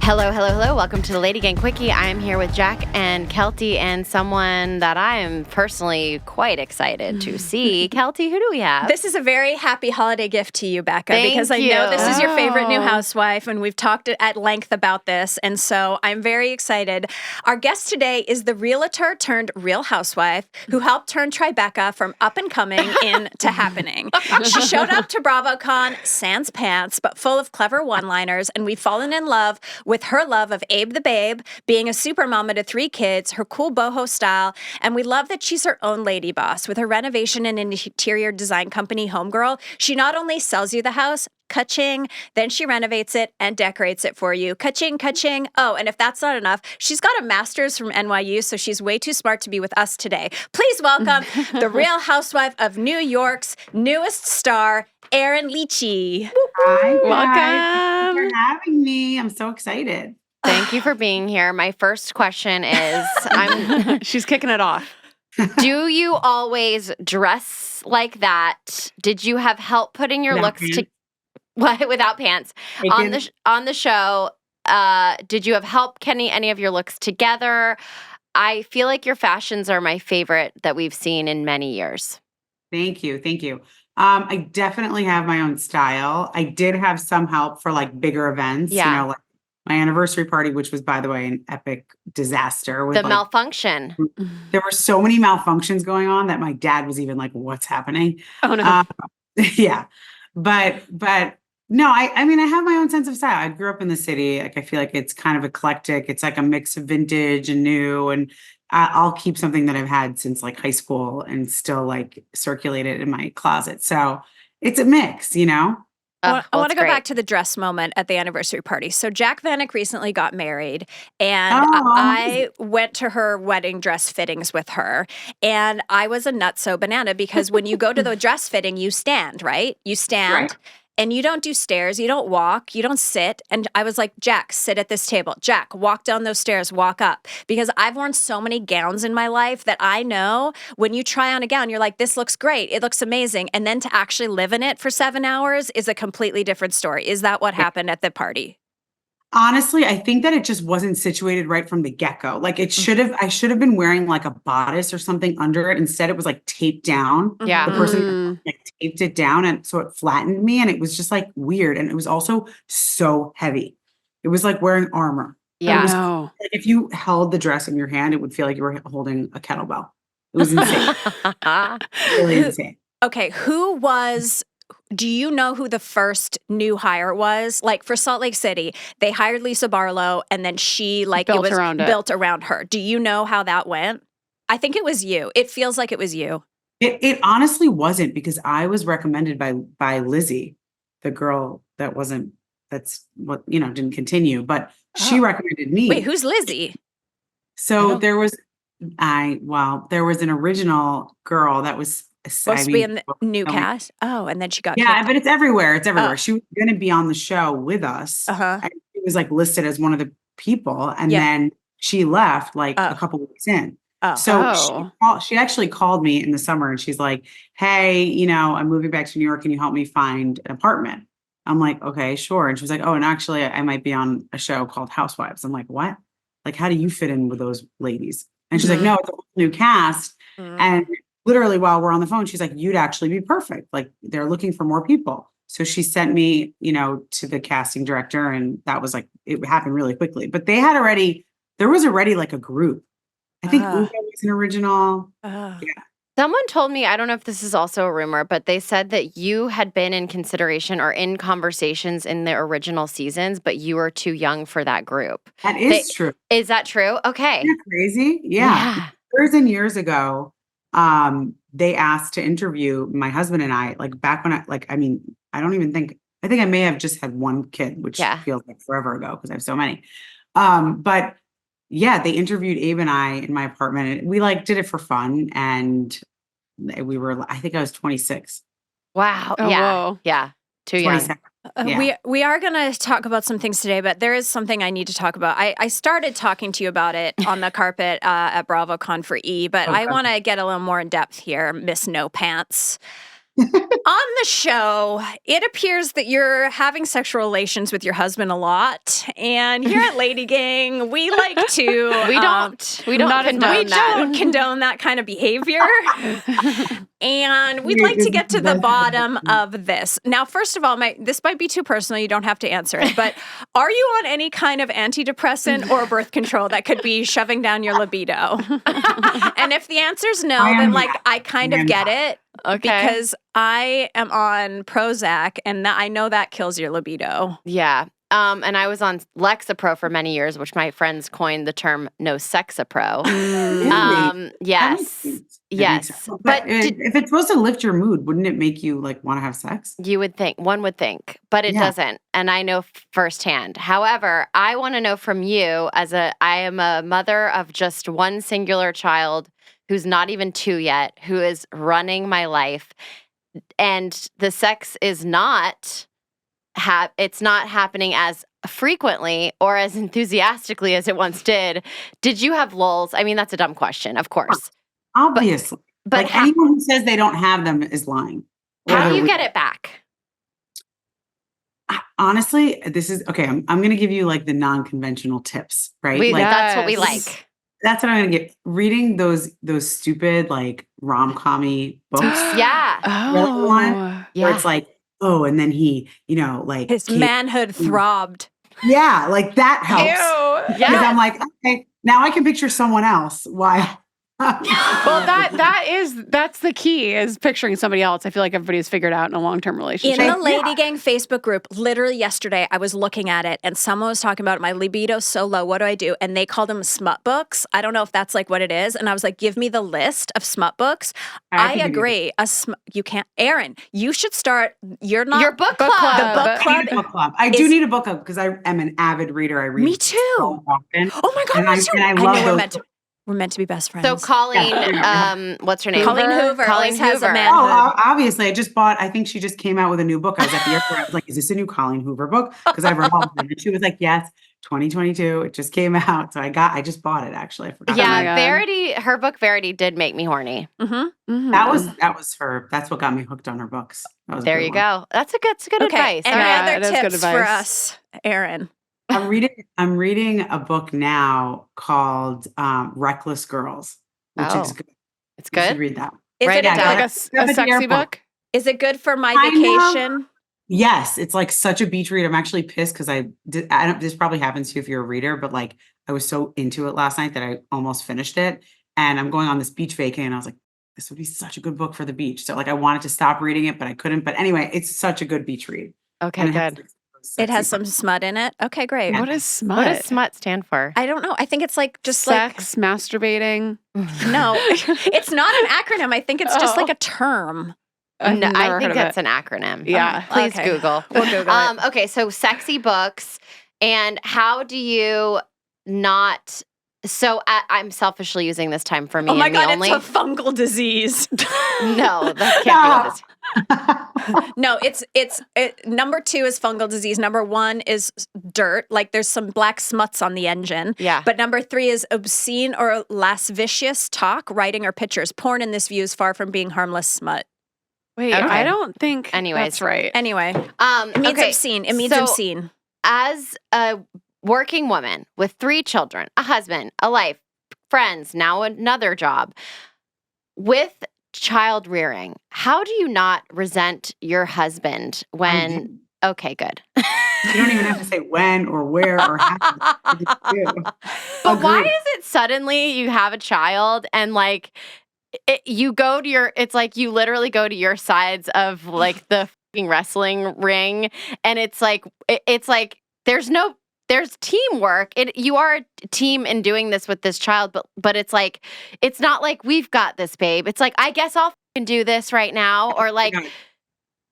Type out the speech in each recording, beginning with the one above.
Hello, hello, hello. Welcome to the LadyGang Quickie. I am here with Jack and Kelty and someone that I am personally quite excited to see. Kelty, who do we have? This is a very happy holiday gift to you, Becca, because Thank I know you. this is your favorite new housewife, and we've talked at length about this, and so I'm very excited. Our guest today is the realtor turned real housewife who helped turn Tribeca from up and coming into happening. She showed up to BravoCon sans pants, but full of clever one-liners, and we've fallen in love with her love of Abe the Babe, being a super mama to 3 kids, her cool boho style, and we love that she's her own lady boss. With her renovation and interior design company, Homegirl, she not only sells you the house, ka-ching, then she renovates it and decorates it for you. Ka-ching, ka-ching. Oh, and if that's not enough, she's got a master's from NYU, so she's way too smart to be with us today. Please welcome the Real Housewife of New York's newest star, Erin Lichy. Hi, guys. Welcome. Thanks for having me. I'm so excited. Thank you for being here. My first question is, She's kicking it off. do you always dress like that? Did you have help putting your Without looks pants. without pants on the show? Did you have help getting any of your looks together? I feel like your fashions are my favorite that we've seen in many years. Thank you. Thank you. I definitely have my own style. I did have some help for like bigger events, Yeah. like my anniversary party, which was, by the way, an epic disaster. With The like, malfunction. there were so many malfunctions going on that my dad was even like, "What's happening?" Oh no. Yeah, but no, I mean, I have my own sense of style. I grew up in the city. Like, I feel like it's kind of eclectic. It's like a mix of vintage and new, and I'll keep something that I've had since like high school and still like circulate it in my closet. So it's a mix, I want it's to go great. back to the dress moment at the anniversary party. So jacvanek recently got married, and Oh, I went to her wedding dress fittings with her, and I was a nutso banana because when you go to the dress fitting, you stand, right? You stand. Right. And you don't do stairs, you don't walk, you don't sit. And I was like, Jack, sit at this table. Jack, walk down those stairs, walk up. Because I've worn so many gowns in my life that I know when you try on a gown, you're like, this looks great. It looks amazing. And then to actually live in it for 7 hours is a completely different story. Is that what happened at the party? honestly, I think that it just wasn't situated right from the get-go. Like I should have been wearing like a bodice or something under it. Instead, it was like taped down. Yeah. The person like taped it down, and so it flattened me, and it was just like weird. And it was also so heavy. It was like wearing armor. Yeah. It was, No. like, if you held the dress in your hand, it would feel like you were holding a kettlebell. It was insane. Really insane. Okay, do you know who the first new hire was? Like for Salt Lake City, they hired Lisa Barlow, and then she Built around it. built around her. Do you know how that went? I think it was you. It feels like it was you. It honestly wasn't, because I was recommended by Lizzie, the girl that's what, didn't continue, but she recommended me. Wait, who's Lizzie? So there was an original girl that was Supposed to be in the new cast? Oh, and then she got Yeah, kicked. but it's everywhere. It's everywhere. Oh. She was going to be on the show with us. Uh-huh. And she was like listed as one of the people, and Yeah. then she left like Oh. a couple weeks in. Oh. So she actually called me in the summer, and she's like, "Hey, I'm moving back to New York. Can you help me find an apartment?" I'm like, "Okay, sure." And she was like, "Oh, and actually I might be on a show called Housewives." I'm like, "What? Like, how do you fit in with those ladies?" And she's like, "No, it's a whole new cast." And literally while we're on the phone, she's like, "You'd actually be perfect. Like, they're looking for more people." So she sent me, to the casting director, and that was like, it happened really quickly. But there was already like a group. I think Ugo was an original. Yeah. Someone told me, I don't know if this is also a rumor, but they said that you had been in consideration or in conversations in the original seasons, but you were too young for that group. That is true. Is that true? Okay. Isn't that crazy? Yeah. Years and years ago, they asked to interview my husband and I, like back when I think I may have just had one kid, which feels like forever ago because I have so many. But yeah, they interviewed Abe and I in my apartment, and we like did it for fun. And I think I was 26. Wow. Oh, yeah. whoa. Yeah. Too young. 27. Yeah. We are going to talk about some things today, but there is something I need to talk about. I started talking to you about it on the carpet at BravoCon for E, but I want to get a little more in depth here, Miss No Pants. On the show, it appears that you're having sexual relations with your husband a lot. And here at LadyGang, we like to We don't condone that kind of behavior. And we'd like to get to the bottom of this. Now, first of all, this might be too personal. You don't have to answer it. But are you on any kind of antidepressant or birth control that could be shoving down your libido? And if the answer's no, then I kind of get it. Okay. Because I am on Prozac, and I know that kills your libido. Yeah. And I was on Lexapro for many years, which my friends coined the term no sexapro. Yes. Yes. But if it's supposed to lift your mood, wouldn't it make you want to have sex? You would think, one would think, but it doesn't. And I know firsthand. However, I want to know from you I am a mother of just one singular child who's not even 2 yet, who is running my life. And the sex is not it's not happening as frequently or as enthusiastically as it once did. Did you have lulls? I mean, that's a dumb question, of course. Obviously. But anyone who says they don't have them is lying. How do you get it back? Honestly, this is okay. I'm going to give you the non-conventional tips, right? That's what we like. That's what I'm going to get. Reading those stupid rom-com-y books. Yeah. Where it's and then he, his manhood throbbed. Yeah, that helps. Ew. Yeah. Because I'm okay, now I can picture someone else. Why? Well, that's the key is picturing somebody else. I feel like everybody's figured out in a long-term relationship. In the LadyGang Facebook group, literally yesterday, I was looking at it and someone was talking about my libido's so low. What do I do? And they called them smut books. I don't know if that's what it is. And I was like, give me the list of smut books. I agree. You can't. Erin, you should start. You're not your book club. The book club. I do need a book club because I am an avid reader. I read. Me too. So often. Oh my God, I love those. We're meant to be best friends. So Colleen, what's her name? Colleen Hoover. Colleen has Hoover. a manhood. Obviously, I just bought. I think she just came out with a new book. I was at the airport. I was like, "Is this a new Colleen Hoover book?" Because I read all of them. And she was like, "Yes, 2022. It just came out." So I just bought it. Actually, I forgot. Yeah, Verity. Her book Verity did make me horny. Mm-hmm. Mm-hmm. That was her. That's what got me hooked on her books. There you go. That's good advice. Any other tips for us, Erin? I'm reading a book now called Reckless Girls, which is good. It's good. You should read that. Is it a sexy book? Is it good for my vacation? Yes, it's such a beach read. I'm actually pissed because this probably happens to you if you're a reader, but I was so into it last night that I almost finished it. And I'm going on this beach vacay and I was like, this would be such a good book for the beach. So I wanted to stop reading it, but I couldn't. But anyway, it's such a good beach read. Okay, good. It has some smut in it. Okay, great. Yeah. What is smut? What does smut stand for? I don't know. I think it's just sex, masturbating. No, it's not an acronym. I think it's just a term. No, I think that's an acronym. Yeah. Please Google. We'll Google it. Okay, so sexy books. And how do you not... So I'm selfishly using this time for me. Oh my God, only. it's a fungal disease. No, that can't be this. No, it's number 2 is fungal disease. Number 1 is dirt. There's some black smuts on the engine. Yeah. But number 3 is obscene or lascivious talk, writing, or pictures. Porn in this view is far from being harmless smut. Wait, Okay. I don't think that's right. Anyway, it means obscene. It means obscene. As a working woman with 3 children, a husband, a life, friends, now another job, with child rearing, how do you not resent your husband when... Okay, good. You don't even have to say when or where or how. But why is it suddenly you have a child and you go to your... It's you literally go to your sides of the fucking wrestling ring, and it's there's teamwork. You are a team in doing this with this child, but it's it's not we've got this, babe. It's I guess I'll fucking do this right now, or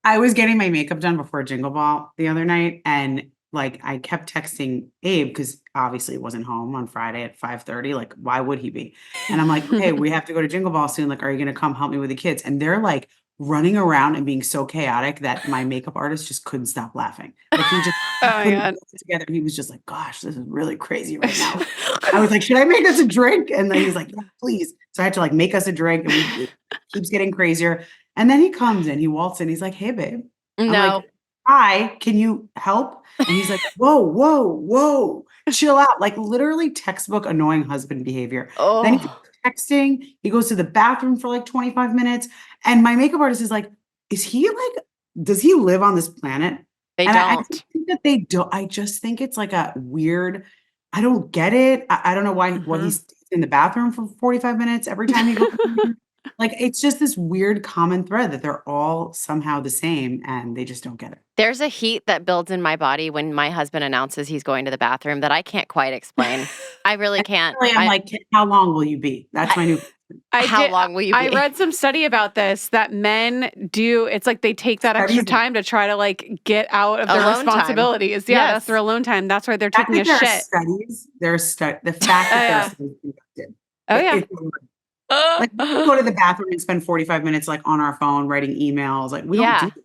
I was getting my makeup done before Jingle Ball the other night, and I kept texting Abe because obviously he wasn't home on Friday at 5:30. Why would he be? And I'm like, okay, we have to go to Jingle Ball soon. Are you going to come help me with the kids? And they're running around and being so chaotic that my makeup artist just couldn't stop laughing. He just couldn't put it together. He was just gosh, this is really crazy right now. I was like, should I make us a drink? And then he's like, yeah, please. So I had to make us a drink, and it keeps getting crazier. And then he comes in, he waltz in, he's like, hey, babe. I'm No. like, hi, can you help? And he's like, whoa, chill out. Like literally textbook annoying husband behavior. Then he's Oh, texting. He goes to the bathroom for like 25 minutes. And my makeup artist is like, does he live on this planet? they And I don't. think that they don't. I just think it's like a weird, I don't get it. I don't know why he's in the bathroom for 45 minutes every time he goes. Like, it's just this weird common thread that they're all somehow the same and they just don't get it. There's a heat that builds in my body when my husband announces he's going to the bathroom that I can't quite explain. I really can't. I'm like, how long will you be? That's my new. How long will you be? I read some study about this that men do. It's like they take that extra time to try to like get out of their Alone time. responsibilities. Yeah, Yes. that's their alone time. That's why they're taking a There are shit. studies. The fact that there are studies conducted. Oh yeah. Like we go to the bathroom and spend 45 minutes like on our phone writing emails. Like we don't do it.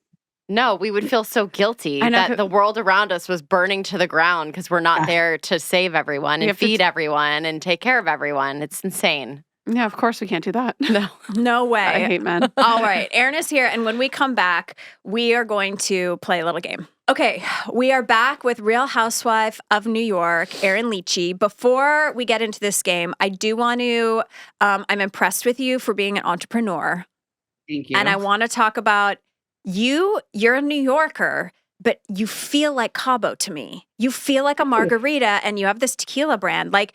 No, we would feel so guilty that the world around us was burning to the ground because we're not there to save everyone and feed everyone and take care of everyone. It's insane. Yeah, of course we can't do that. No way. I hate men. All right. Erin is here. And when we come back, we are going to play a little game. Okay. We are back with Real Housewife of New York, Erin Lichy. Before we get into this game, I do want to, I'm impressed with you for being an entrepreneur. Thank you. And I want to talk about you're a New Yorker, but you feel like Cabo to me. You feel like a margarita and you have this tequila brand. Like,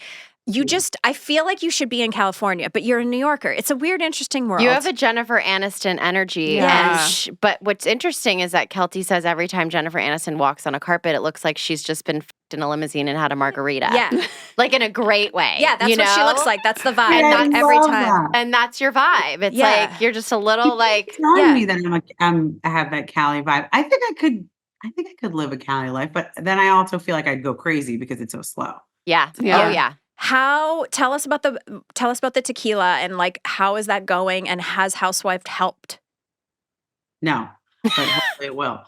I feel like you should be in California, but you're a New Yorker. It's a weird, interesting world. You have a Jennifer Aniston energy. Yeah. But what's interesting is that Kelty says every time Jennifer Aniston walks on a carpet, it looks like she's just been in a limousine and had a margarita. Yeah. Like in a great way. Yeah, that's what she looks like. That's the vibe. And Not every time. And that's your vibe. It's like you're just a little like telling me that I have that Cali vibe. I think I could live a Cali life, but then I also feel like I'd go crazy because it's so slow. Yeah. Yeah. Oh yeah. Tell us about the tequila and like how is that going and has Housewife helped? No, but hopefully it will.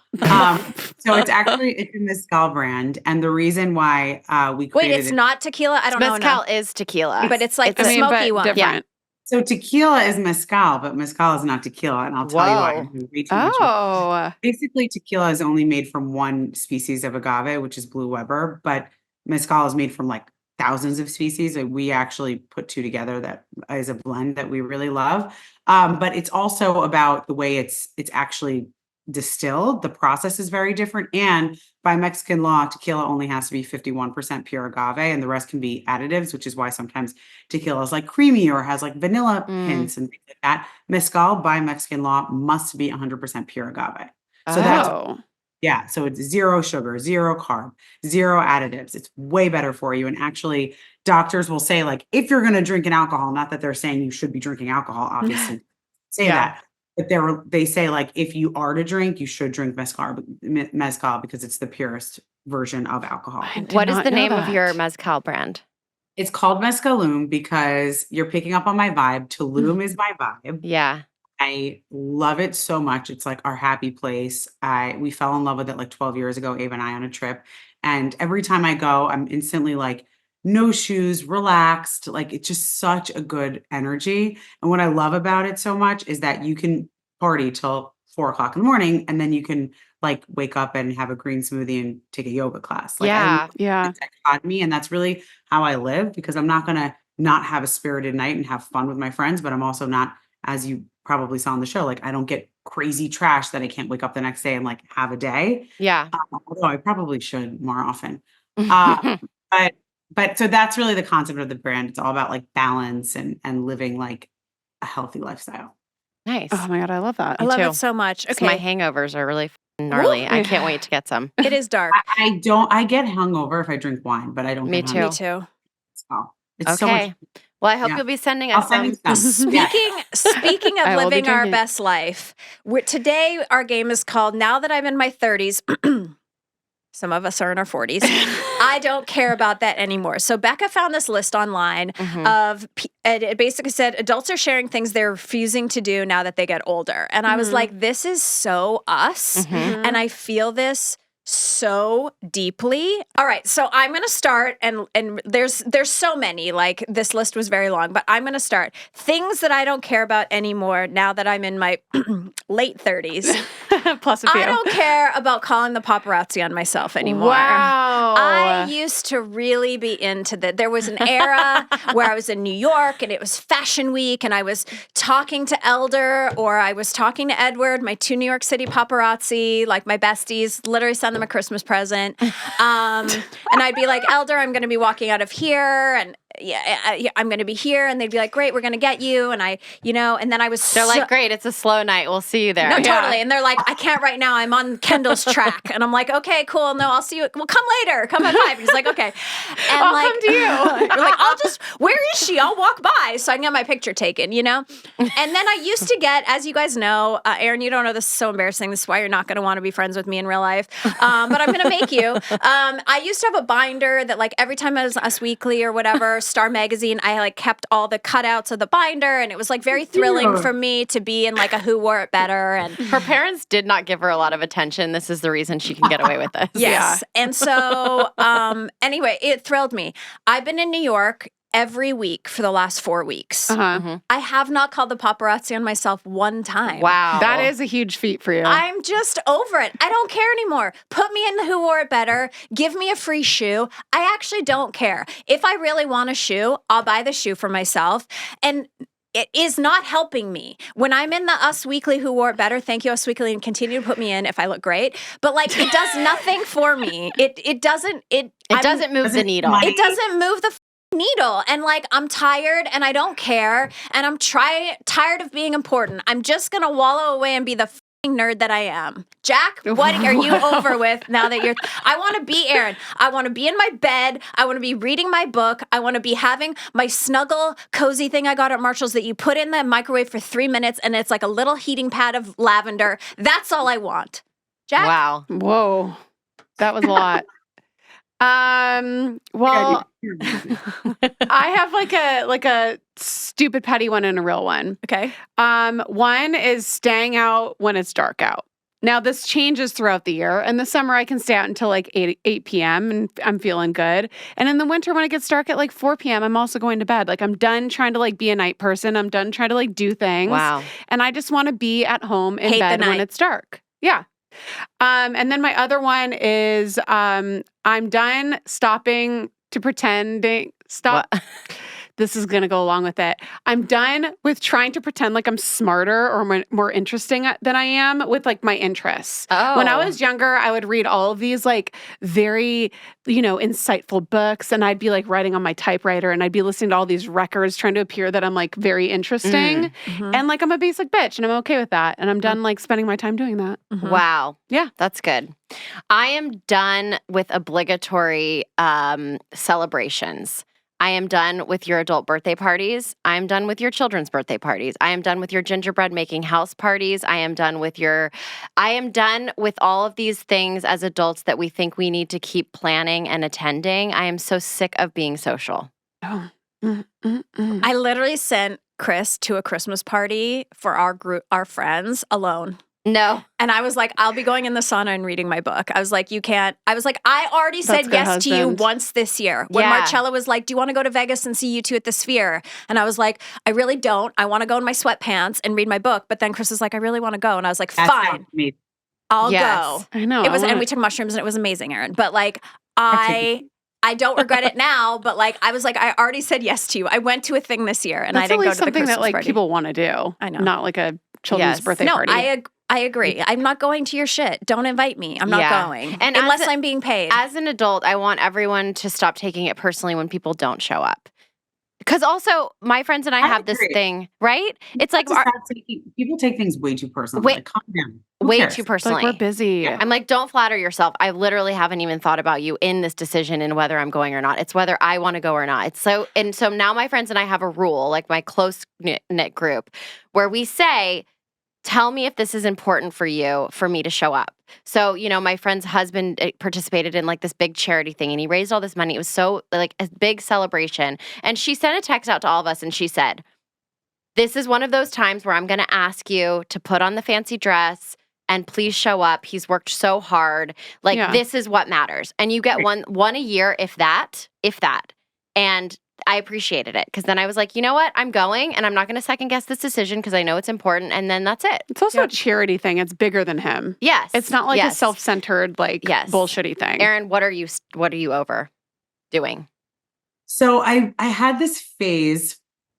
So it's a mezcal brand, and the reason why we created it's not tequila. I don't know. Mezcal is tequila, but it's like the I mean, smoky but one. different. Yeah. So tequila is mezcal, but mezcal is not tequila, and I'll tell you why. I'm way too much. Oh. Basically, tequila is only made from one species of agave, which is Blue Weber, but mezcal is made from like thousands of species. And we actually put two together that is a blend that we really love. But it's also about the way it's actually distilled. The process is very different. And by Mexican law, tequila only has to be 51% pure agave, and the rest can be additives, which is why sometimes tequila is like creamy or has like vanilla hints and things like that. Mezcal by Mexican law must be 100% pure agave. So so it's zero sugar, zero carb, zero additives. It's way better for you. And actually, doctors will say, like, if you're going to drink an alcohol, not that they're saying you should be drinking alcohol, obviously, that. But they say, like, if you are to drink, you should drink mezcal because it's the purest version of alcohol. What is the name of your mezcal brand? It's called Mezcaloom because you're picking up on my vibe. Tulum is my vibe. Yeah. I love it so much. It's like our happy place. We fell in love with it like 12 years ago, Ava and I, on a trip. And every time I go, I'm instantly like, no shoes, relaxed. Like, it's just such a good energy. And what I love about it so much is that you can party till 4:00 in the morning, and then you can like wake up and have a green smoothie and take a yoga class. Like, it's dichotomy, and that's really how I live, because I'm not going to not have a spirited night and have fun with my friends, but I'm also not, as you probably saw on the show, like, I don't get crazy trash that I can't wake up the next day and like have a day. Yeah. Although I probably should more often. But so that's really the concept of the brand. It's all about like balance and living like a healthy lifestyle. Nice. Oh my God, I love that. I love it so much. Okay. My hangovers are really gnarly. I can't wait to get some. It is dark. I get hungover if I drink wine, but I don't. Me get too. hungover. Me too. So it's Okay. so much. Well, I hope you'll be sending us I'll some. send you some. Speaking of I will be living our drinking. best life, today our game is called Now That I'm in My 30s. Some of us are in our 40s. I don't care about that anymore. So Becca found this list online and it basically said adults are sharing things they're refusing to do now that they get older. And I was like, this is so us. And I feel this so deeply. All right, so I'm going to start, and there's so many, like this list was very long, but I'm going to start. Things that I don't care about anymore now that I'm in my late 30s. Plus a few. I don't care about calling the paparazzi on myself anymore. Wow. I used to really be into that. There was an era where I was in New York and it was Fashion Week and I was talking to Elder or I was talking to Edward, my 2 New York City paparazzi, like my besties, literally send them a Christmas present. And I'd be like, Elder, I'm going to be walking out of here and I'm going to be here. And they'd be like, great, we're going to get you. And and then I was They're like, great, it's a slow night. We'll see you there. No, totally. And they're like, I can't right now. I'm on Kendall's track. And I'm like, okay, cool. No, I'll see you. Well, come later. Come at 5. And he's like, okay. And I'll come to you. You're like, where is she? I'll walk by so I can get my picture taken, And then I used to get, as you guys know, Erin, you don't know, this is so embarrassing. This is why you're not going to want to be friends with me in real life. But I'm going to make you. I used to have a binder that like every time I was Us Weekly or whatever, Star Magazine, I like kept all the cutouts of the binder. And it was like very thrilling for me to be in like a Who Wore It Better. And her parents did not give her a lot of attention. This is the reason she can get away with this. Yes. Yeah. And so anyway, it thrilled me. I've been in New York every week for the last 4 weeks. I have not called the paparazzi on myself one time. Wow. That is a huge feat for you. I'm just over it. I don't care anymore. Put me in the Who Wore It Better. Give me a free shoe. I actually don't care. If I really want a shoe, I'll buy the shoe for myself. And it is not helping me. When I'm in the Us Weekly Who Wore It Better, thank you, Us Weekly, and continue to put me in if I look great. But like, it does nothing for me. It doesn't move the needle. It doesn't move the needle. And like, I'm tired and I don't care. And I'm tired of being important. I'm just going to wallow away and be the nerd that I am. Jack, what are you over with now that I want to be Erin. I want to be in my bed. I want to be reading my book. I want to be having my snuggle cozy thing I got at Marshall's that you put in the microwave for 3 minutes and it's like a little heating pad of lavender. That's all I want. Jack? Wow. Whoa. That was a lot. Well, I have like a stupid petty one and a real one. Okay. One is staying out when it's dark out. Now this changes throughout the year. In the summer, I can stay out until like 8 p.m. and I'm feeling good. And in the winter, when it gets dark at like 4 p.m., I'm also going to bed. Like I'm done trying to like be a night person. I'm done trying to like do things. Wow. And I just want to be at home in bed when it's dark. Yeah. And then my other one is I'm done stopping to pretending. This is going to go along with it. I'm done with trying to pretend like I'm smarter or more interesting than I am with like my interests. Oh. When I was younger, I would read all of these like very, insightful books and I'd be like writing on my typewriter and I'd be listening to all these records trying to appear that I'm like very interesting. And like I'm a basic bitch and I'm okay with that. And I'm done like spending my time doing that. Wow. Yeah. That's good. I am done with obligatory celebrations. I am done with your adult birthday parties. I am done with your children's birthday parties. I am done with your gingerbread making house parties. I am done with all of these things as adults that we think we need to keep planning and attending. I am so sick of being social. I literally sent Chris to a Christmas party for our friends alone. No. And I was like, I'll be going in the sauna and reading my book. I was like, you can't. I was like, I already said yes to you once this year. When Marcella was like, do you want to go to Vegas and see you two at the Sphere? And I was like, I really don't. I want to go in my sweatpants and read my book. But then Chris was like, I really want to go. And I was like, fine. I'll go. I know. And we took mushrooms and it was amazing, Erin. But like, I don't regret it now, but like I was like, I already said yes to you. I went to a thing this year and I didn't go to the Christmas something that like party. people want to do. I know. Not like a children's birthday party. I agree. I'm not going to your shit. Don't invite me. I'm not going. And unless I'm being paid. As an adult, I want everyone to stop taking it personally when people don't show up. Because also, my friends and I have this thing, right? It's like people take things way too personally. Like, calm down. Way too personally. Like we're busy. Yeah. I'm like, don't flatter yourself. I literally haven't even thought about you in this decision in whether I'm going or not. It's whether I want to go or not. So now my friends and I have a rule, like my close knit group, where we say, tell me if this is important for you for me to show up. So, my friend's husband participated in like this big charity thing and he raised all this money. It was so like a big celebration. And she sent a text out to all of us and she said, this is one of those times where I'm going to ask you to put on the fancy dress, and please show up. He's worked so hard. Like this is what matters. And you get one a year, if that. And I appreciated it because then I was like, you know what? I'm going and I'm not going to second guess this decision because I know it's important. And then that's it. It's also a charity thing. It's bigger than him. Yes. It's not like a self-centered, bullshitty thing. Erin, what are you over doing? So I had this phase.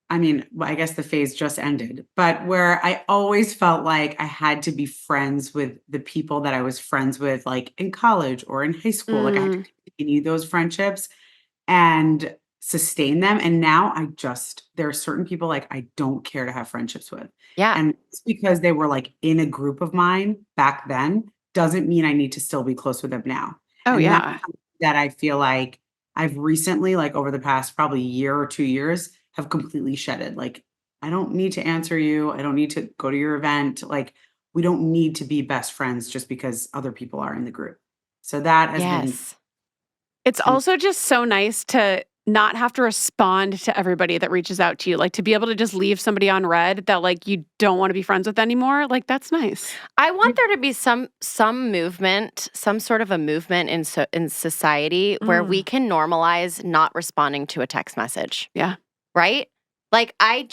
I mean, I guess the phase just ended, but where I always felt like I had to be friends with the people that I was friends with, like in college or in high school. Like I had to continue those friendships and sustain them. And now there are certain people like I don't care to have friendships with. Yeah. And it's because they were like in a group of mine back then doesn't mean I need to still be close with them now. Oh, and yeah. That I feel like I've recently, like over the past probably year or 2 years, have completely shedded. Like, I don't need to answer you. I don't need to go to your event. Like, we don't need to be best friends just because other people are in the group. So that has been. It's also just so nice to not have to respond to everybody that reaches out to you. Like to be able to just leave somebody on red that like you don't want to be friends with anymore. Like that's nice. I want there to be some movement, some sort of a movement in society where we can normalize not responding to a text message. Yeah. Right? Like I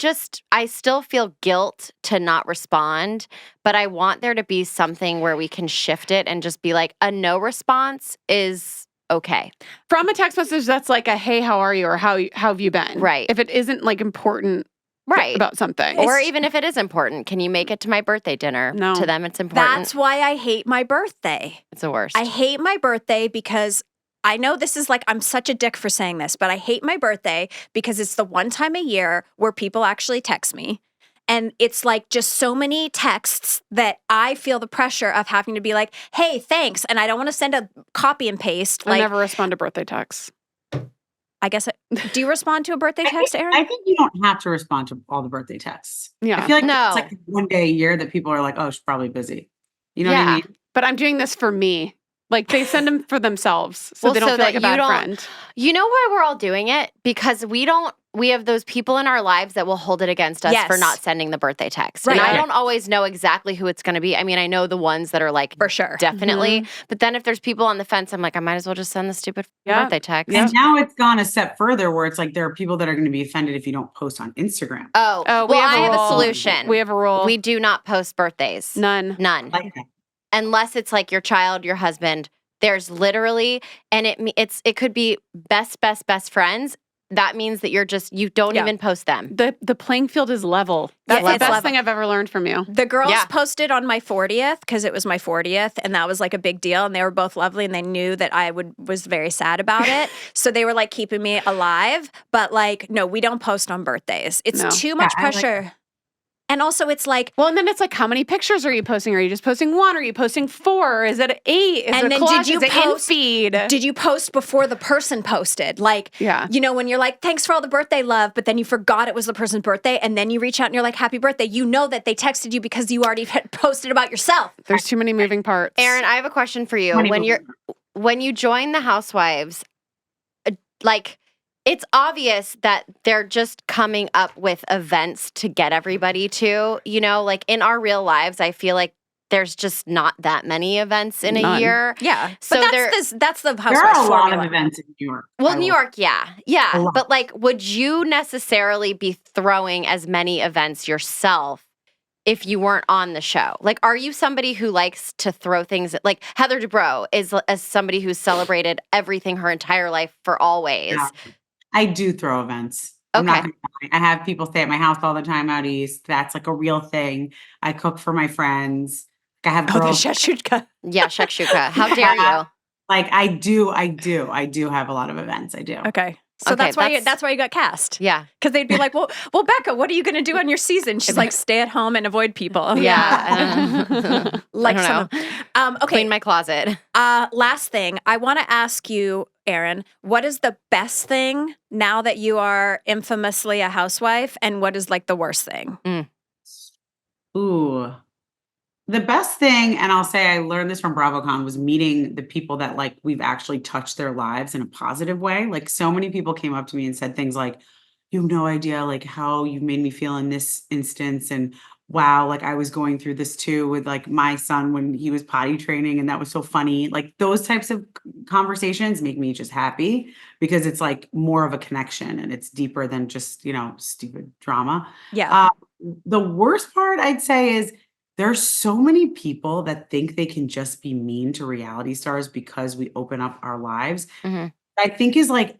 still feel guilt to not respond, but I want there to be something where we can shift it and just be like a no response is okay. From a text message that's like a, hey, how are you? Or how have you been? Right. If it isn't like important about something. Or even if it is important, can you make it to my birthday dinner? No. To them, it's important. That's why I hate my birthday. It's the worst. I hate my birthday because I know this is like, I'm such a dick for saying this, but I hate my birthday because it's the one time a year where people actually text me. And it's like just so many texts that I feel the pressure of having to be like, hey, thanks. And I don't want to send a copy and paste. I never respond to birthday texts. I guess, do you respond to a birthday text, Erin? I think you don't have to respond to all the birthday texts. Yeah. I feel like it's like one day a year that people are like, oh, she's probably busy. You know what I mean? But I'm doing this for me. Like they send them for themselves so they don't feel like a bad friend. You know why we're all doing it? Because we have those people in our lives that will hold it against us for not sending the birthday text. Right. And I don't always know exactly who it's going to be. I mean, I know the ones that are like, for sure, definitely. But then if there's people on the fence, I'm like, I might as well just send the stupid birthday text. And now it's gone a step further where it's like there are people that are going to be offended if you don't post on Instagram. Oh, well, I have a solution. We have a rule. We do not post birthdays. None. Like that. Unless it's like your child, your husband. There's literally, and it could be best friends. That means that you don't even post them. The playing field is level. That's the best thing I've ever learned from you. The girls posted on my 40th because it was my 40th, and that was like a big deal. And they were both lovely, and they knew that I was very sad about it. So they were like keeping me alive. But like, no, we don't post on birthdays. It's too much pressure. And also it's like... Well, and then it's like, how many pictures are you posting? Are you just posting 1? Are you posting 4? Is it 8? Is it a collage? Is it in feed? Did you post before the person posted? Like, you know, when you're like, thanks for all the birthday love, but then you forgot it was the person's birthday, and then you reach out and you're like, happy birthday. You know that they texted you because you already had posted about yourself. There's too many moving parts. Erin, I have a question for you. When you join the Housewives, like... It's obvious that they're just coming up with events to get everybody to, you know, like in our real lives, I feel like there's just not that many events in a year. Yeah. So but that's the Housewives There are a lot formula. of events in New York. Well, New York, yeah. But like, would you necessarily be throwing as many events yourself if you weren't on the show? Like, are you somebody who likes to throw things, like Heather Dubrow is as somebody who's celebrated everything her entire life for always. Yeah. I do throw events. I'm not gonna lie. I have people stay at my house all the time out east. That's like a real thing. I cook for my friends. I have girls. The shakshuka. Yeah, shakshuka. How dare you? Like I do have a lot of events. I do. Okay. So that's why you got cast. Yeah. Because they'd be like, well, Becca, what are you going to do on your season? She's like, stay at home and avoid people. Yeah. Like I don't know. Okay. Clean my closet. Last thing, I want to ask you, Erin, what is the best thing now that you are infamously a housewife, and what is like the worst thing? Ooh. The best thing, and I'll say I learned this from BravoCon, was meeting the people that like we've actually touched their lives in a positive way. Like so many people came up to me and said things like, you have no idea like how you've made me feel in this instance. And wow, like I was going through this too with like my son when he was potty training and that was so funny. Like those types of conversations make me just happy because it's like more of a connection and it's deeper than just, stupid drama. Yeah. The worst part I'd say is there's so many people that think they can just be mean to reality stars because we open up our lives. Mhm. I think is like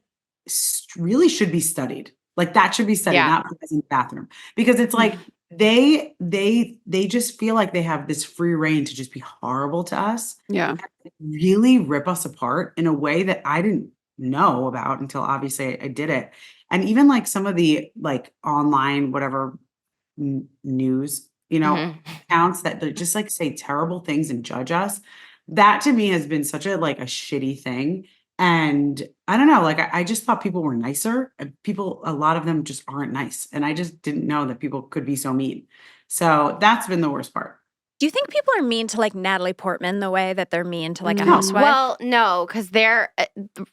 really should be studied. Like that should be studied, Yeah. not in the bathroom, because it's like they just feel like they have this free reign to just be horrible to us. Yeah. Really rip us apart in a way that I didn't know about until obviously I did it. And even like some of the like online whatever news, accounts that they just like say terrible things and judge us. That to me has been such a like a shitty thing. And I don't know, like I just thought people were nicer. And people, a lot of them just aren't nice. And I just didn't know that people could be so mean. So that's been the worst part. Do you think people are mean to like Natalie Portman the way that they're mean to like a housewife? Well, no, because they're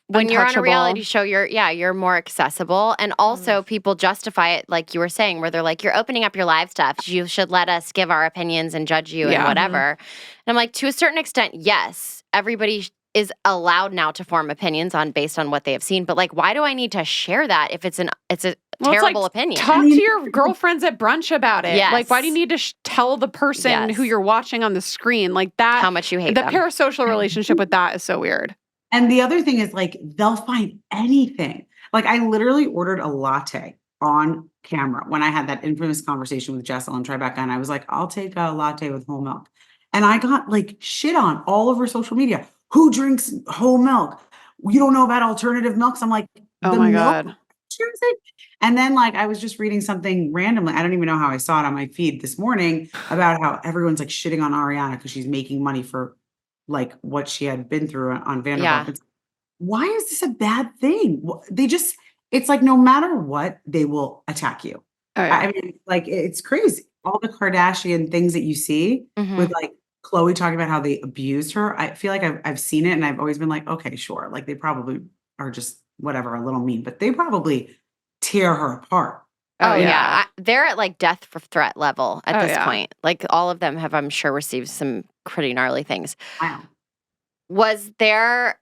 when you're on a reality show, you're more accessible, and also people justify it like you were saying, where they're like, you're opening up your live stuff. You should let us give our opinions and judge you and whatever. And I'm like, to a certain extent, yes, everybody is allowed now to form opinions based on what they have seen. But like, why do I need to share that if it's a terrible opinion? Talk to your girlfriends at brunch about it. Yes. Like, why do you need to tell the person who you're watching on the screen like that? How much you hate the them. parasocial relationship with that is so weird. And the other thing is like they'll find anything. Like I literally ordered a latte on camera when I had that infamous conversation with Jessel and Tribeca, and I was like, I'll take a latte with whole milk. And I got like shit on all over social media. Who drinks whole milk? You don't know about alternative milks? I'm like, oh my God. And then like I was just reading something randomly. I don't even know how I saw it on my feed this morning about how everyone's like shitting on Ariana because she's making money for like what she had been through on Vanderpump. Yeah. Why is this a bad thing? It's like no matter what, they will attack you. Oh, yeah. I mean, like it's crazy. All the Kardashian things that you see with like Khloe talking about how they abused her. I feel like I've seen it and I've always been like, okay, sure. Like they probably are just whatever, a little mean, but they probably tear her apart. Oh yeah. They're at like death threat level at this point. Like all of them have, I'm sure, received some pretty gnarly things. Wow. Was there,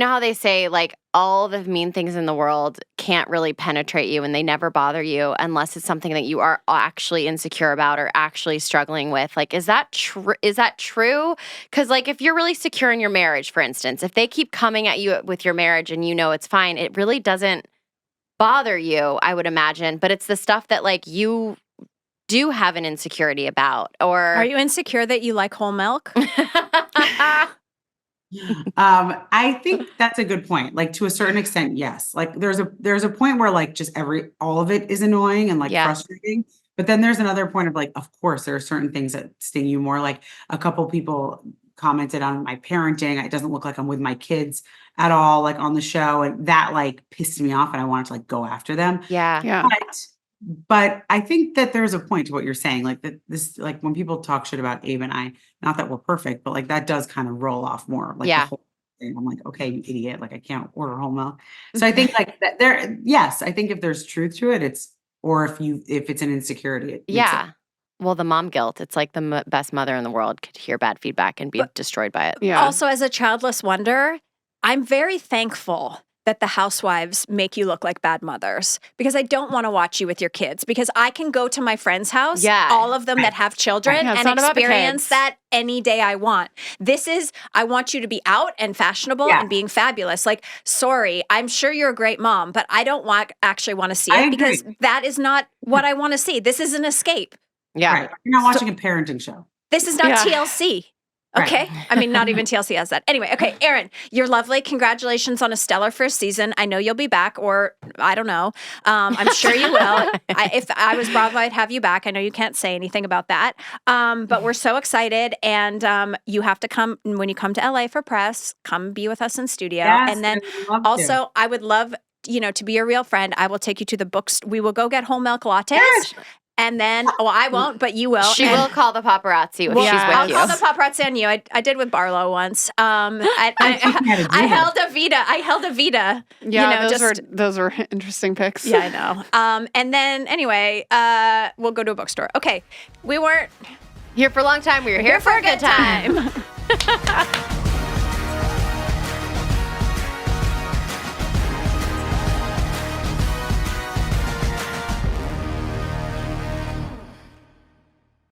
how they say like all the mean things in the world can't really penetrate you and they never bother you unless it's something that you are actually insecure about or actually struggling with. Like, is that true? Because like if you're really secure in your marriage, for instance, if they keep coming at you with your marriage and it's fine, it really doesn't bother you, I would imagine. But it's the stuff that like you do have an insecurity about. Or are you insecure that you like whole milk? I think that's a good point. Like to a certain extent, yes. Like there's a point where like just all of it is annoying and like frustrating. But then there's another point of like, of course, there are certain things that sting you more. Like a couple people commented on my parenting. It doesn't look like I'm with my kids at all, like on the show. And that like pissed me off and I wanted to like go after them. Yeah. But I think that there's a point to what you're saying. Like that this, like when people talk shit about Abe and I, not that we're perfect, but like that does kind of roll off more. Like the whole thing. I'm like, okay, you idiot. Like I can't order whole milk. So I think like that I think if there's truth to it, if it's an insecurity. Well, the mom guilt, it's like the best mother in the world could hear bad feedback and be destroyed by it. Yeah. Also, as a childless wonder, I'm very thankful that the housewives make you look like bad mothers because I don't want to watch you with your kids because I can go to my friend's house, all of them that have children, and experience that any day I want. I want you to be out and fashionable and being fabulous. Like, sorry, I'm sure you're a great mom, but I don't actually want to see it because that is not what I want to see. This is an escape. Yeah. Right. You're not watching a parenting show. This is not TLC. Okay. Right. I mean, not even TLC has that. Anyway, okay, Erin, you're lovely. Congratulations on a stellar first season. I know you'll be back, or I don't know. I'm sure you will. If I was Bravo, I'd have you back. I know you can't say anything about that. But we're so excited. And you have to come, when you come to LA for press, come be with us in studio. Yes, and then also, I would love, to be a real friend. I will take you to the books. We will go get whole milk lattes. Yes. And then, I won't, but you will. She will call the paparazzi if she's with I'll you. call the paparazzi on you. I did with Barlow once. I held a Vita. Yeah, those were interesting pics. Yeah, I know. And then anyway, we'll go to a bookstore. Okay, we weren't here for a long time. We were here for a good time.